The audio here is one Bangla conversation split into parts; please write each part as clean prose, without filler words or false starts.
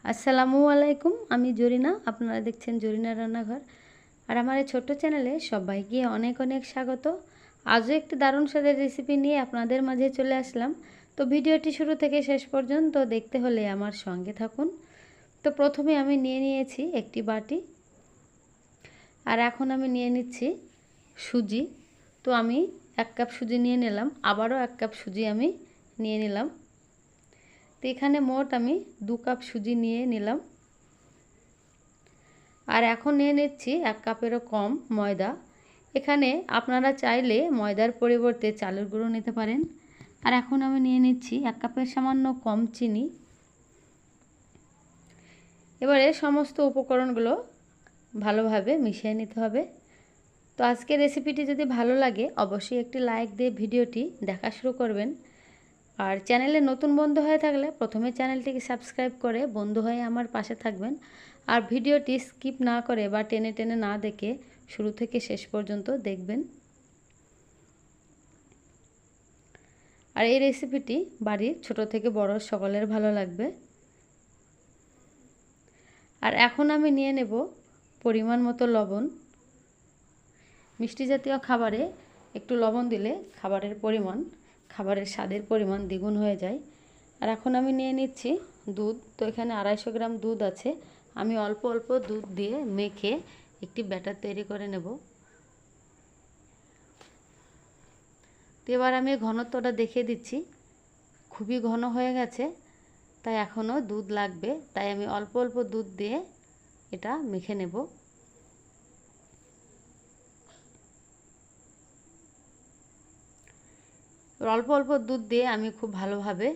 আসসালামু আলাইকুম, আমি জরিনা। আপনারা দেখছেন জরিনা রান্নাঘর। আর আমার এই ছোট্ট চ্যানেলে সবাইকে অনেক অনেক স্বাগত। আজও একটি দারুণ স্বাদের রেসিপি নিয়ে আপনাদের মাঝে চলে আসলাম। তো ভিডিওটি শুরু থেকে শেষ পর্যন্ত দেখতে হলে আমার সঙ্গে থাকুন। তো প্রথমে আমি নিয়ে নিয়েছি একটি বাটি, আর এখন আমি নিয়ে নিচ্ছি সুজি। তো আমি 1 কাপ সুজি নিয়ে নিলাম, আবারও 1 কাপ সুজি আমি নিয়ে নিলাম। তো এখানে মোট আমি 2 কাপ সুজি নিয়ে নিলাম। আর এখন নিয়ে নিচ্ছি 1 কাপেরও কম ময়দা। এখানে আপনারা চাইলে ময়দার পরিবর্তে চালের গুঁড়ো নিতে পারেন। আর এখন আমি নিয়ে নিচ্ছি 1 কাপের সামান্য কম চিনি। এবারে সমস্ত উপকরণগুলো ভালোভাবে মিশিয়ে নিতে হবে। তো আজকের রেসিপিটি যদি ভালো লাগে অবশ্যই একটি লাইক দিয়ে ভিডিওটি দেখা শুরু করবেন। আর চ্যানেলে নতুন বন্ধু হয়ে থাকলে প্রথমে চ্যানেলটিকে সাবস্ক্রাইব করে বন্ধু হয়ে আমার পাশে থাকবেন। আর ভিডিওটি স্কিপ না করে বা টেনে টেনে না দেখে শুরু থেকে শেষ পর্যন্ত দেখবেন। আর এই রেসিপিটি বাড়ির ছোট থেকে বড় সকলের ভালো লাগবে। আর এখন আমি নিয়ে নেব পরিমাণ মতো লবণ। মিষ্টি জাতীয় খাবারে একটু লবণ দিলে খাবারের স্বাদের পরিমাণ দ্বিগুণ হয়ে যায়। আর এখন আমি নিয়ে নিচ্ছি দুধ। তো এখানে 250 গ্রাম দুধ আছে। আমি অল্প অল্প দুধ দিয়ে মেখে একটি ব্যাটার তৈরি করে নেব। তো এবার আমি ঘনত্বটা দেখিয়ে দিচ্ছি। খুবই ঘন হয়ে গেছে, তাই এখনও দুধ লাগবে, তাই আমি অল্প অল্প দুধ দিয়ে এটা মেখে নেব। অল্প অল্প দুধ দিয়ে আমি খুব ভালোভাবে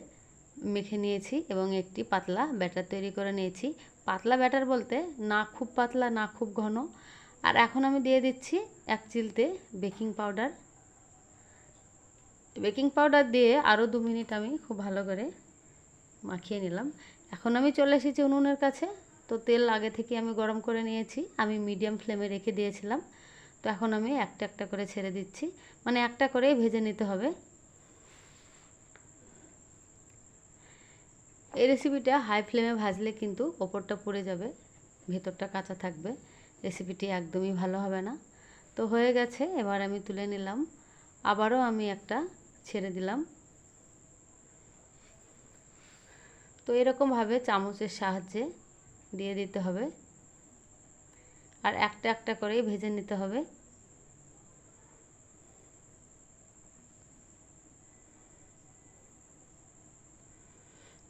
মেখে নিয়েছি এবং একটি পাতলা ব্যাটার তৈরি করে নিয়েছি। পাতলা ব্যাটার বলতে না খুব পাতলা না খুব ঘন। আর এখন আমি দিয়ে দিচ্ছি 1 চিলতে বেকিং পাউডার। বেকিং পাউডার দিয়ে আরও 2 মিনিট আমি খুব ভালো করে মাখিয়ে নিলাম। এখন আমি চলে এসেছি উনুনের কাছে। তো তেল আগে থেকে আমি গরম করে নিয়েছি, আমি মিডিয়াম ফ্লেমে রেখে দিয়েছিলাম। তো এখন আমি একটা একটা করে ছেড়ে দিচ্ছি, মানে একটা করেই ভেজে নিতে হবে। এই রেসিপিটা হাই ফ্লেমে ভাজলে কিন্তু ওপরটা পুড়ে যাবে, ভেতরটা কাঁচা থাকবে, রেসিপিটি একদমই ভালো হবে না। তো হয়ে গেছে, এবার আমি তুলে নিলাম। আবারও আমি একটা ছেড়ে দিলাম। তো এরকমভাবে চামচের সাহায্যে দিয়ে দিতে হবে, আর একটা একটা করেই ভেজে নিতে হবে।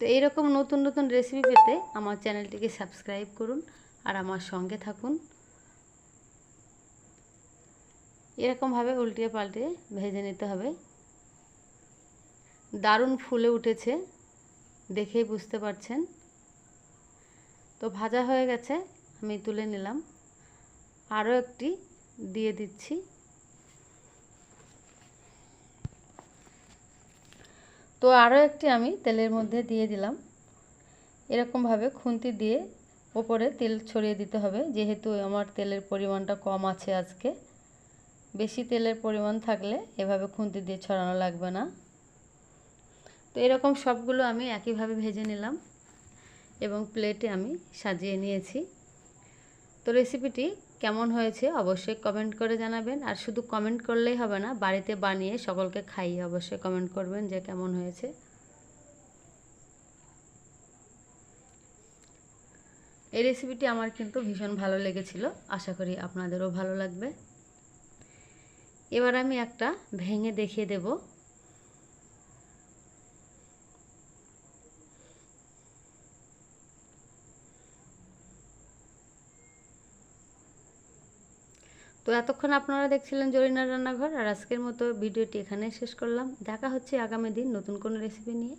তো এইরকম নতুন নতুন রেসিপি পেতে আমার চ্যানেলটিকে সাবস্ক্রাইব করুন আর আমার সঙ্গে থাকুন। এরকমভাবে উল্টিয়ে পাল্টিয়ে ভেজে নিতে হবে। দারুণ ফুলে উঠেছে, দেখেই বুঝতে পারছেন। তো ভাজা হয়ে গেছে, আমি তুলে নিলাম। আরও একটি দিয়ে দিচ্ছি। তো আরও একটি আমি তেলের মধ্যে দিয়ে দিলাম। এরকমভাবে খুন্তি দিয়ে ওপরে তেল ছড়িয়ে দিতে হবে, যেহেতু আমার তেলের পরিমাণটা কম আছে আজকে। বেশি তেলের পরিমাণ থাকলে এভাবে খুন্তি দিয়ে ছড়ানো লাগবে না। তো এরকম সবগুলো আমি একইভাবে ভেজে নিলাম এবং প্লেটে আমি সাজিয়ে নিয়েছি। তো রেসিপিটি কেমন হয়েছে অবশ্যই কমেন্ট করে জানাবেন। আর শুধু কমেন্ট করলেই হবে না, বাড়িতে বানিয়ে সকলকে খাইয়ে অবশ্যই কমেন্ট করবেন যে কেমন হয়েছে। এই রেসিপিটি আমার কিন্তু ভীষণ ভালো লেগেছিল, আশা করি আপনাদেরও ভালো লাগবে। এবার আমি একটা ভেঙে দেখিয়ে দেব। তো এতক্ষণ আপনারা দেখছিলেন জরিনার রান্নাঘর। আর আজকের মতো ভিডিওটি এখানে শেষ করলাম। দেখা হচ্ছে আগামী দিন নতুন কোনো রেসিপি নিয়ে।